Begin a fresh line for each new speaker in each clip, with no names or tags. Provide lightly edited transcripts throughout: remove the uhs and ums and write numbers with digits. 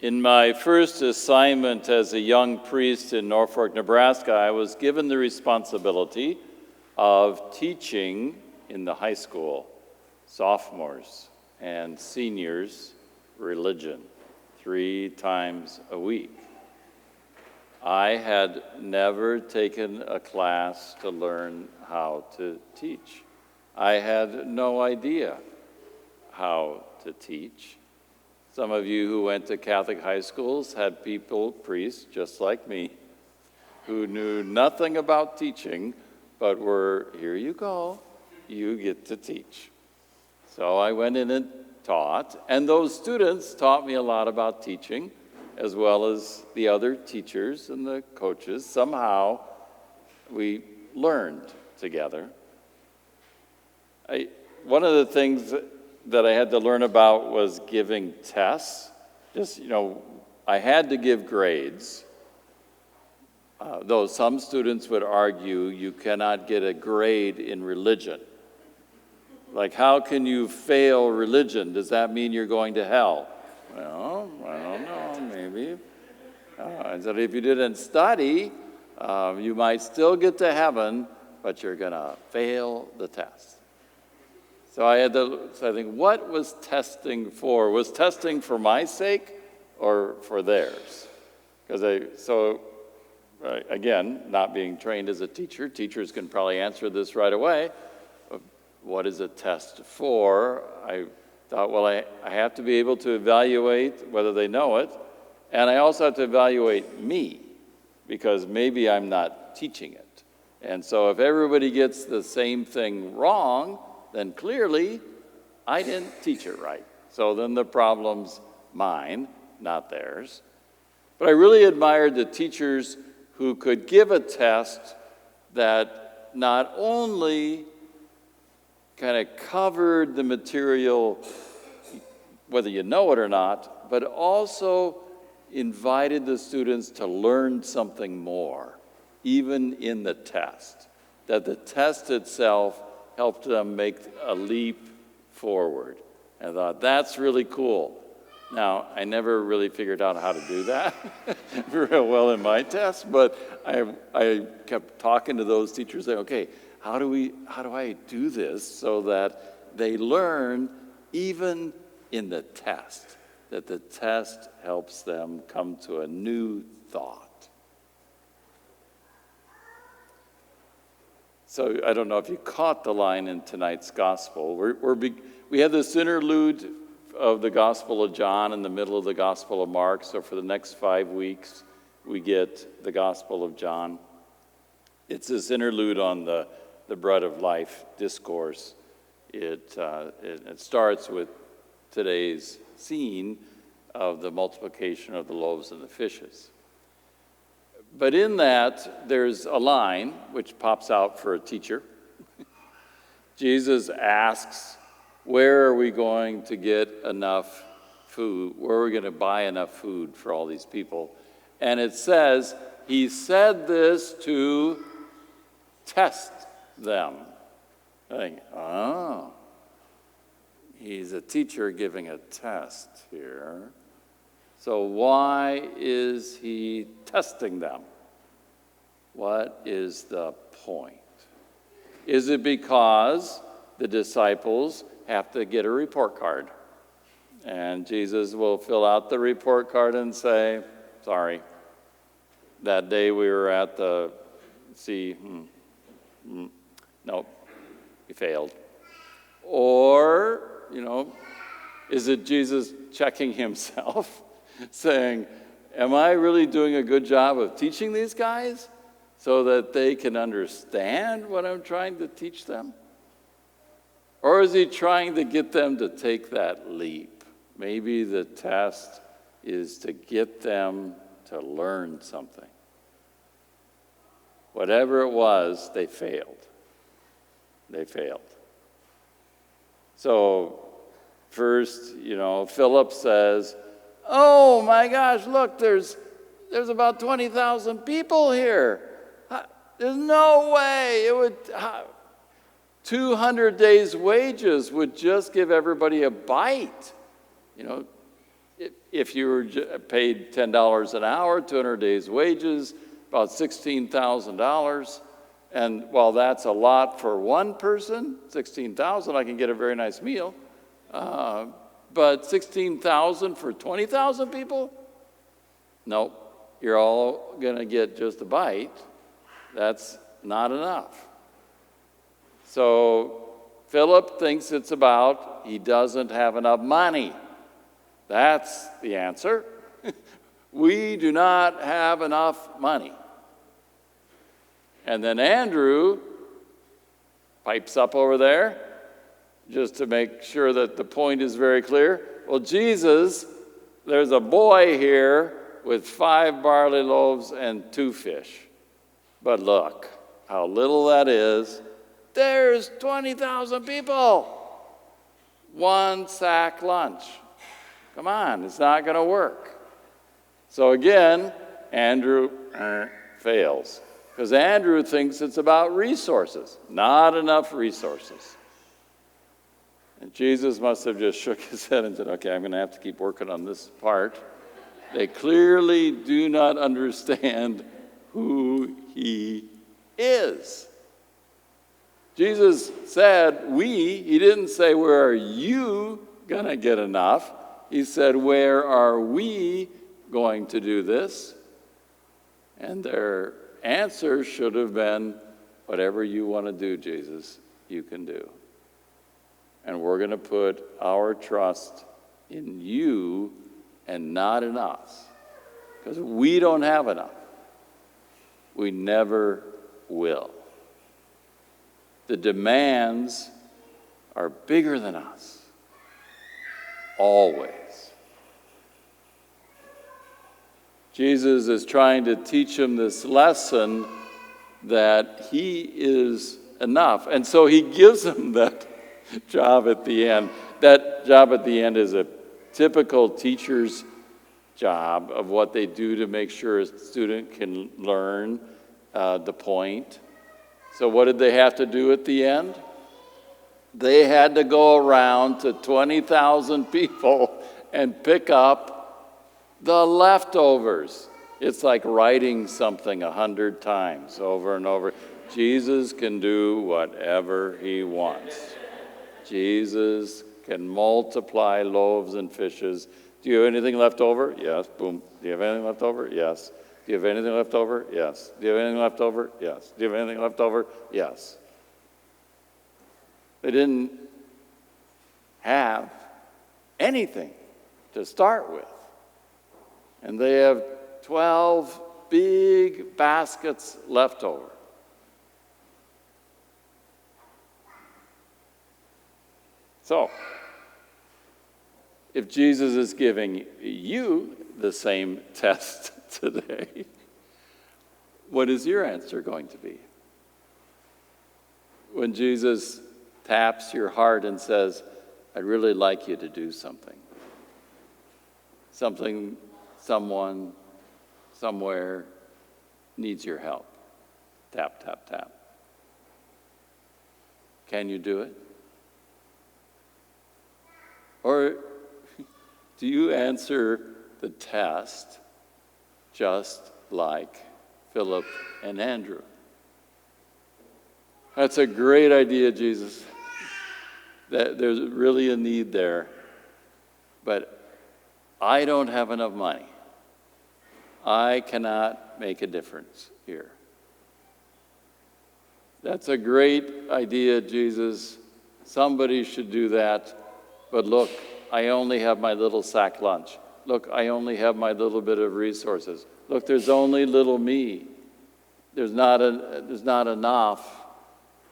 In my first assignment as a young priest in Norfolk, Nebraska, I was given the responsibility of teaching in the high school, sophomores and seniors, religion 3 times a week. I had never taken a class to learn how to teach. I had no idea how to teach. Some of you who went to Catholic high schools had priests just like me, who knew nothing about teaching, but were, here you go, you get to teach. So I went in and taught, and those students taught me a lot about teaching, as well as the other teachers and the coaches. Somehow we learned together. One of the things that I had to learn about was giving tests. I had to give grades, though some students would argue you cannot get a grade in religion. Like, how can you fail religion? Does that mean you're going to hell? Well, I don't know, maybe. And so if you didn't study, you might still get to heaven, but you're going to fail the test. So I think, what was testing for? Was testing for my sake or for theirs? Again, not being trained as a teacher, teachers can probably answer this right away. What is a test for? I thought, well, I have to be able to evaluate whether they know it, and I also have to evaluate me, because maybe I'm not teaching it. And so if everybody gets the same thing wrong, then clearly I didn't teach it right. So then the problem's mine, not theirs. But I really admired the teachers who could give a test that not only kind of covered the material, whether you know it or not, but also invited the students to learn something more, even in the test. That the test itself helped them make a leap forward. And I thought, that's really cool. Now, I never really figured out how to do that real well in my test, but I kept talking to those teachers, saying, okay, how do I do this so that they learn even in the test, that the test helps them come to a new thought? So I don't know if you caught the line in tonight's gospel. We have this interlude of the Gospel of John in the middle of the Gospel of Mark. So for the next 5 weeks, we get the Gospel of John. It's this interlude on the bread of life discourse. It starts with today's scene of the multiplication of the loaves and the fishes. But in that, there's a line which pops out for a teacher. Jesus asks, where are we going to get enough food? Where are we going to buy enough food for all these people? And it says, he said this to test them. I think, he's a teacher giving a test here. So why is he testing them? What is the point? Is it because the disciples have to get a report card? And Jesus will fill out the report card and say, sorry, that day we were at the sea, nope, we failed. Or, is it Jesus checking himself, saying, am I really doing a good job of teaching these guys so that they can understand what I'm trying to teach them? Or is he trying to get them to take that leap? Maybe the test is to get them to learn something. Whatever it was, they failed. They failed. So first, Philip says, oh my gosh, look, there's about 20,000 people here. There's no way it would... 200 days' wages would just give everybody a bite. If you were paid $10 an hour, 200 days wages, about $16,000. And while that's a lot for one person, $16,000, I can get a very nice meal. But $16,000 for 20,000 people? Nope. You're all going to get just a bite. That's not enough. So Philip thinks it's about he doesn't have enough money. That's the answer. We do not have enough money. And then Andrew pipes up over there, just to make sure that the point is very clear. Well, Jesus, there's a boy here with 5 barley loaves and 2 fish. But look how little that is. There's 20,000 people. 1 sack lunch. Come on, it's not going to work. So again, Andrew fails. Because Andrew thinks it's about resources, not enough resources. And Jesus must have just shook his head and said, okay, I'm going to have to keep working on this part. They clearly do not understand who he is. Jesus said, he didn't say, where are you going to get enough? He said, where are we going to do this? And their answer should have been, whatever you want to do, Jesus, you can do. And we're going to put our trust in you and not in us. Because we don't have enough. We never will. The demands are bigger than us. Always. Jesus is trying to teach him this lesson that he is enough. And so he gives him that job at the end. That job at the end is a typical teacher's job of what they do to make sure a student can learn the point. So what did they have to do at the end? They had to go around to 20,000 people and pick up the leftovers. It's like writing something 100 times over and over. Jesus can do whatever he wants. Jesus can multiply loaves and fishes. Do you have anything left over? Yes. Boom. Do you have anything left over? Yes. Do you have anything left over? Yes. Do you have anything left over? Yes. Do you have anything left over? Yes. They didn't have anything to start with. And they have 12 big baskets left over. So, if Jesus is giving you the same test today, what is your answer going to be? When Jesus taps your heart and says, I'd really like you to do something. Something, someone, somewhere needs your help. Tap, tap, tap. Can you do it? Or do you answer the test just like Philip and Andrew? That's a great idea, Jesus. That there's really a need there. But I don't have enough money. I cannot make a difference here. That's a great idea, Jesus. Somebody should do that. But look, I only have my little sack lunch. Look, I only have my little bit of resources. Look, there's only little me. There's not enough.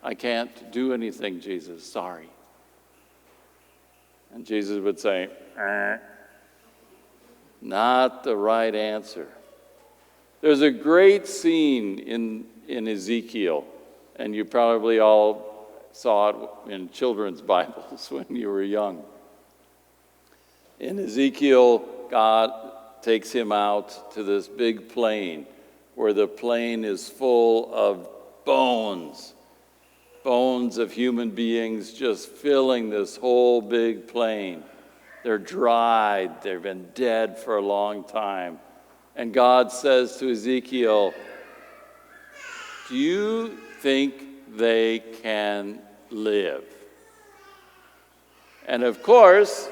I can't do anything, Jesus. Sorry. And Jesus would say, not the right answer. There's a great scene in Ezekiel, and you probably all saw it in children's Bibles when you were young. In Ezekiel, God takes him out to this big plain where the plain is full of bones of human beings just filling this whole big plain. They're dried. They've been dead for a long time. And God says to Ezekiel, do you think they can live? And of course,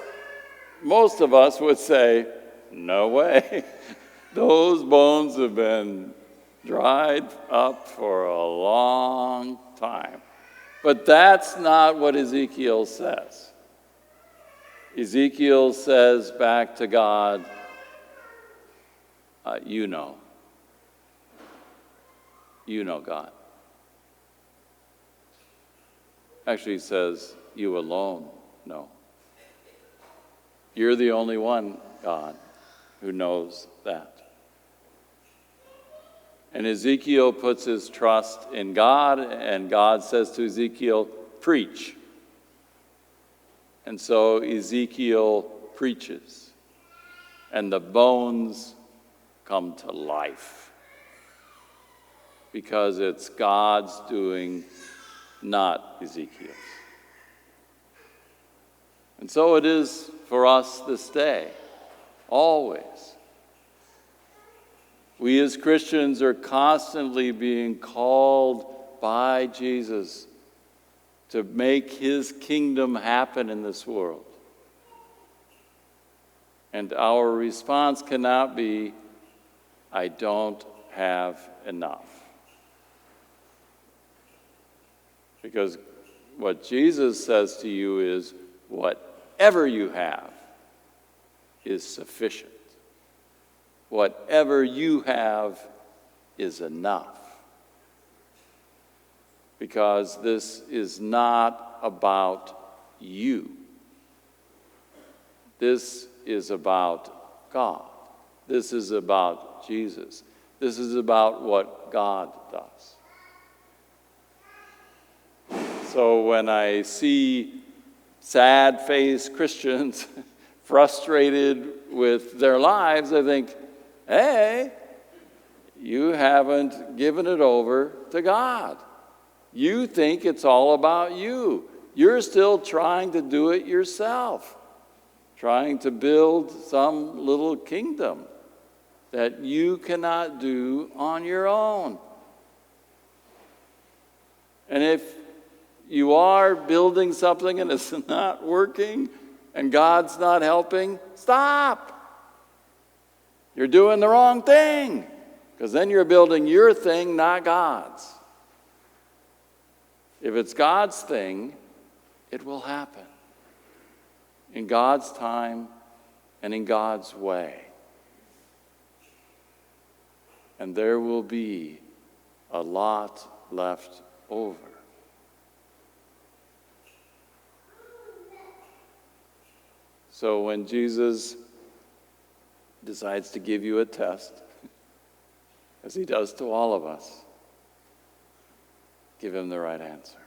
most of us would say, no way. Those bones have been dried up for a long time. But that's not what Ezekiel says. Ezekiel says back to God, you know. You know, God. Actually, he says, you alone know. You're the only one, God, who knows that. And Ezekiel puts his trust in God, and God says to Ezekiel, preach. And so Ezekiel preaches, and the bones come to life. Because it's God's doing, not Ezekiel's. And so it is for us this day, always. We as Christians are constantly being called by Jesus to make his kingdom happen in this world. And our response cannot be, I don't have enough. Because what Jesus says to you is, whatever you have is sufficient. Whatever you have is enough. Because this is not about you. This is about God. This is about Jesus. This is about what God does. So when I see sad-faced Christians frustrated with their lives, I think, hey, you haven't given it over to God. You think it's all about you. You're still trying to do it yourself, trying to build some little kingdom that you cannot do on your own. And if you are building something and it's not working and God's not helping, stop. You're doing the wrong thing, because then you're building your thing, not God's. If it's God's thing, it will happen in God's time and in God's way. And there will be a lot left over. So when Jesus decides to give you a test, as he does to all of us, give him the right answer.